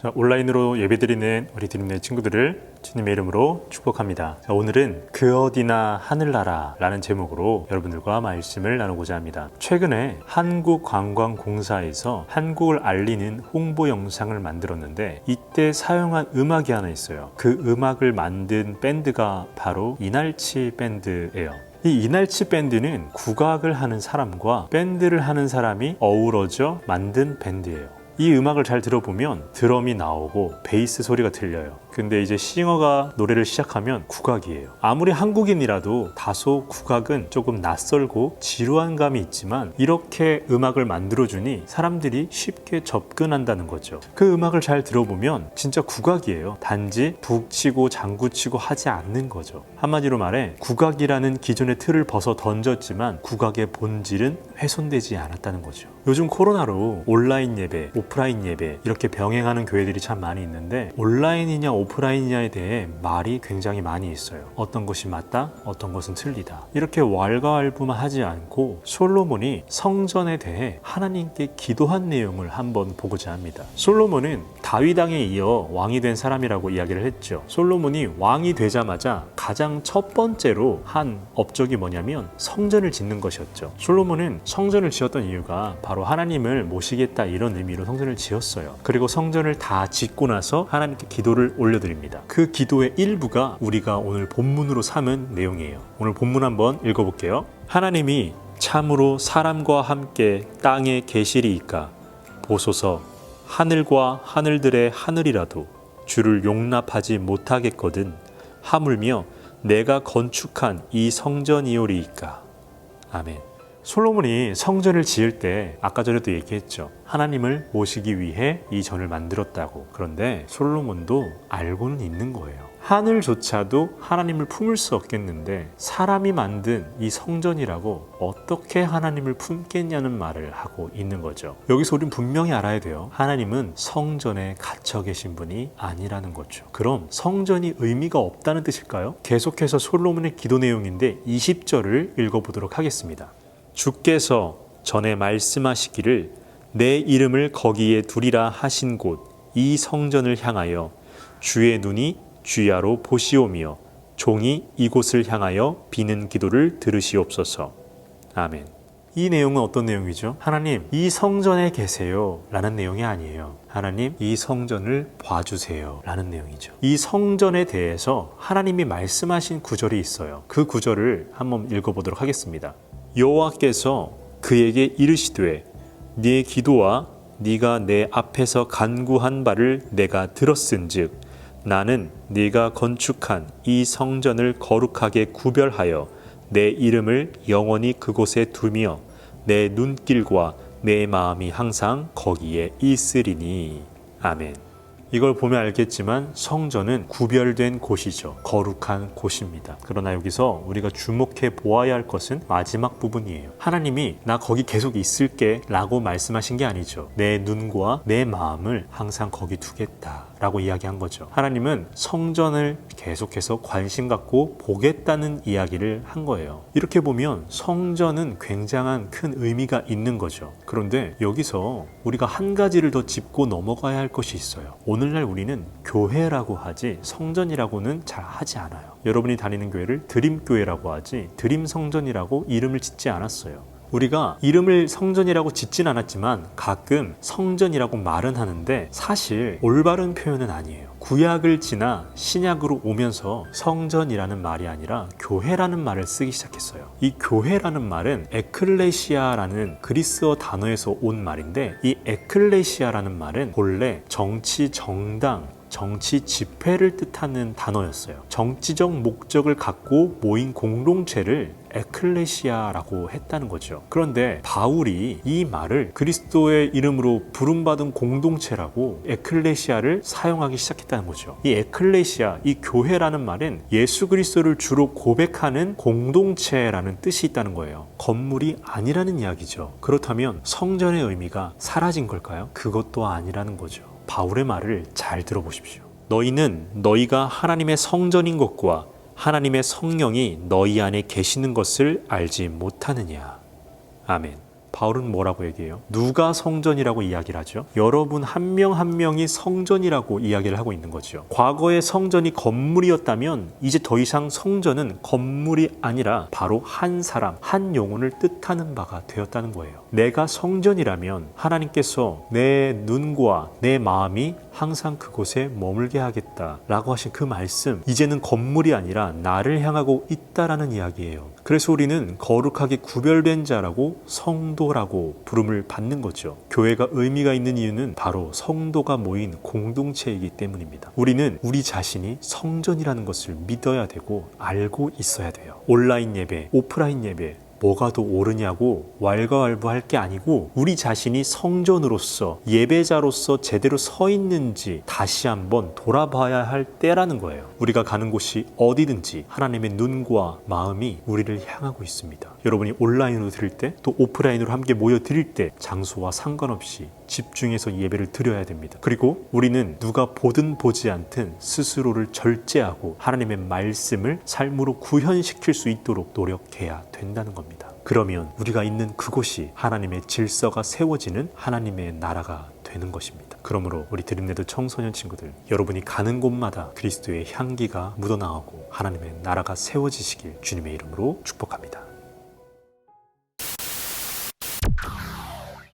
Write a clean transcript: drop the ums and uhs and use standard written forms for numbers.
자, 온라인으로 예배드리는 우리 드림네 친구들을 주님의 이름으로 축복합니다. 자, 오늘은 그 어디나 하늘나라라는 제목으로 여러분들과 말씀을 나누고자 합니다. 최근에 한국관광공사에서 한국을 알리는 홍보 영상을 만들었는데 이때 사용한 음악이 하나 있어요. 그 음악을 만든 밴드가 바로 이날치 밴드예요. 이 이날치 밴드는 국악을 하는 사람과 밴드를 하는 사람이 어우러져 만든 밴드예요. 이 음악을 잘 들어보면 드럼이 나오고 베이스 소리가 들려요. 근데 이제 싱어가 노래를 시작하면 국악이에요. 아무리 한국인이라도 다소 국악은 조금 낯설고 지루한 감이 있지만 이렇게 음악을 만들어주니 사람들이 쉽게 접근한다는 거죠. 그 음악을 잘 들어보면 진짜 국악이에요. 단지 북치고 장구치고 하지 않는 거죠. 한마디로 말해 국악이라는 기존의 틀을 벗어 던졌지만 국악의 본질은 훼손되지 않았다는 거죠. 요즘 코로나로 온라인 예배, 오프라인 예배 이렇게 병행하는 교회들이 참 많이 있는데 온라인이냐 오프라인이냐에 대해 말이 굉장히 많이 있어요. 어떤 것이 맞다, 어떤 것은 틀리다. 이렇게 왈가왈부만 하지 않고 솔로몬이 성전에 대해 하나님께 기도한 내용을 한번 보고자 합니다. 솔로몬은 다윗 왕에 이어 왕이 된 사람이라고 이야기를 했죠. 솔로몬이 왕이 되자마자 가장 첫 번째로 한 업적이 뭐냐면 성전을 짓는 것이었죠. 솔로몬은 성전을 지었던 이유가 바로 하나님을 모시겠다 이런 의미로 성전을 지었어요. 그리고 성전을 다 짓고 나서 하나님께 기도를 올려드립니다. 그 기도의 일부가 우리가 오늘 본문으로 삼은 내용이에요. 오늘 본문 한번 읽어볼게요. 하나님이 참으로 사람과 함께 땅에 계시리이까 보소서 하늘과 하늘들의 하늘이라도 주를 용납하지 못하겠거든 하물며 내가 건축한 이 성전이오리이까. 아멘. 솔로몬이 성전을 지을 때 아까 전에도 얘기했죠. 하나님을 모시기 위해 이 전을 만들었다고. 그런데 솔로몬도 알고는 있는 거예요. 하늘조차도 하나님을 품을 수 없겠는데 사람이 만든 이 성전이라고 어떻게 하나님을 품겠냐는 말을 하고 있는 거죠. 여기서 우린 분명히 알아야 돼요. 하나님은 성전에 갇혀 계신 분이 아니라는 거죠. 그럼 성전이 의미가 없다는 뜻일까요? 계속해서 솔로몬의 기도 내용인데 20절을 읽어보도록 하겠습니다. 주께서 전에 말씀하시기를 내 이름을 거기에 두리라 하신 곳 이 성전을 향하여 주의 눈이 주야로 보시오며 종이 이곳을 향하여 비는 기도를 들으시옵소서. 아멘. 이 내용은 어떤 내용이죠? 하나님, 이 성전에 계세요 라는 내용이 아니에요. 하나님, 이 성전을 봐주세요 라는 내용이죠. 이 성전에 대해서 하나님이 말씀하신 구절이 있어요. 그 구절을 한번 읽어보도록 하겠습니다. 여호와께서 그에게 이르시되 네 기도와 네가 내 앞에서 간구한 바를 내가 들었은즉 나는 네가 건축한 이 성전을 거룩하게 구별하여 내 이름을 영원히 그곳에 두며 내 눈길과 내 마음이 항상 거기에 있으리니. 아멘. 이걸 보면 알겠지만 성전은 구별된 곳이죠. 거룩한 곳입니다. 그러나 여기서 우리가 주목해 보아야 할 것은 마지막 부분이에요. 하나님이 나 거기 계속 있을게 라고 말씀하신 게 아니죠. 내 눈과 내 마음을 항상 거기 두겠다 라고 이야기한 거죠. 하나님은 성전을 계속해서 관심 갖고 보겠다는 이야기를 한 거예요. 이렇게 보면 성전은 굉장한 큰 의미가 있는 거죠. 그런데 여기서 우리가 한 가지를 더 짚고 넘어가야 할 것이 있어요. 오늘날 우리는 교회라고 하지 성전이라고는 잘 하지 않아요. 여러분이 다니는 교회를 드림교회라고 하지 드림성전이라고 이름을 짓지 않았어요. 우리가 이름을 성전이라고 짓진 않았지만 가끔 성전이라고 말은 하는데 사실 올바른 표현은 아니에요. 구약을 지나 신약으로 오면서 성전이라는 말이 아니라 교회라는 말을 쓰기 시작했어요. 이 교회라는 말은 에클레시아라는 그리스어 단어에서 온 말인데 이 에클레시아라는 말은 본래 정치 정당 정치 집회를 뜻하는 단어였어요. 정치적 목적을 갖고 모인 공동체를 에클레시아라고 했다는 거죠. 그런데 바울이 이 말을 그리스도의 이름으로 부름받은 공동체라고 에클레시아를 사용하기 시작했다는 거죠. 이 에클레시아, 이 교회라는 말은 예수 그리스도를 주로 고백하는 공동체라는 뜻이 있다는 거예요. 건물이 아니라는 이야기죠. 그렇다면 성전의 의미가 사라진 걸까요? 그것도 아니라는 거죠. 바울의 말을 잘 들어보십시오. 너희는 너희가 하나님의 성전인 것과 하나님의 성령이 너희 안에 계시는 것을 알지 못하느냐. 아멘. 바울은 뭐라고 얘기해요? 누가 성전이라고 이야기를 하죠? 여러분 한 명 한 명이 성전이라고 이야기를 하고 있는 거죠. 과거의 성전이 건물이었다면 이제 더 이상 성전은 건물이 아니라 바로 한 사람, 한 영혼을 뜻하는 바가 되었다는 거예요. 내가 성전이라면 하나님께서 내 눈과 내 마음이 항상 그곳에 머물게 하겠다라고 하신 그 말씀, 이제는 건물이 아니라 나를 향하고 있다라는 이야기예요. 그래서 우리는 거룩하게 구별된 자라고 성도라고 부름을 받는 거죠. 교회가 의미가 있는 이유는 바로 성도가 모인 공동체이기 때문입니다. 우리는 우리 자신이 성전이라는 것을 믿어야 되고 알고 있어야 돼요. 온라인 예배, 오프라인 예배, 뭐가 더 옳으냐고 왈가왈부할 게 아니고 우리 자신이 성전으로서 예배자로서 제대로 서 있는지 다시 한번 돌아봐야 할 때라는 거예요. 우리가 가는 곳이 어디든지 하나님의 눈과 마음이 우리를 향하고 있습니다. 여러분이 온라인으로 드릴 때 또 오프라인으로 함께 모여 드릴 때 장소와 상관없이 집중해서 예배를 드려야 됩니다. 그리고 우리는 누가 보든 보지 않든 스스로를 절제하고 하나님의 말씀을 삶으로 구현시킬 수 있도록 노력해야 된다는 겁니다. 그러면 우리가 있는 그곳이 하나님의 질서가 세워지는 하나님의 나라가 되는 것입니다. 그러므로 우리 드림네드 청소년 친구들, 여러분이 가는 곳마다 그리스도의 향기가 묻어나오고 하나님의 나라가 세워지시길 주님의 이름으로 축복합니다.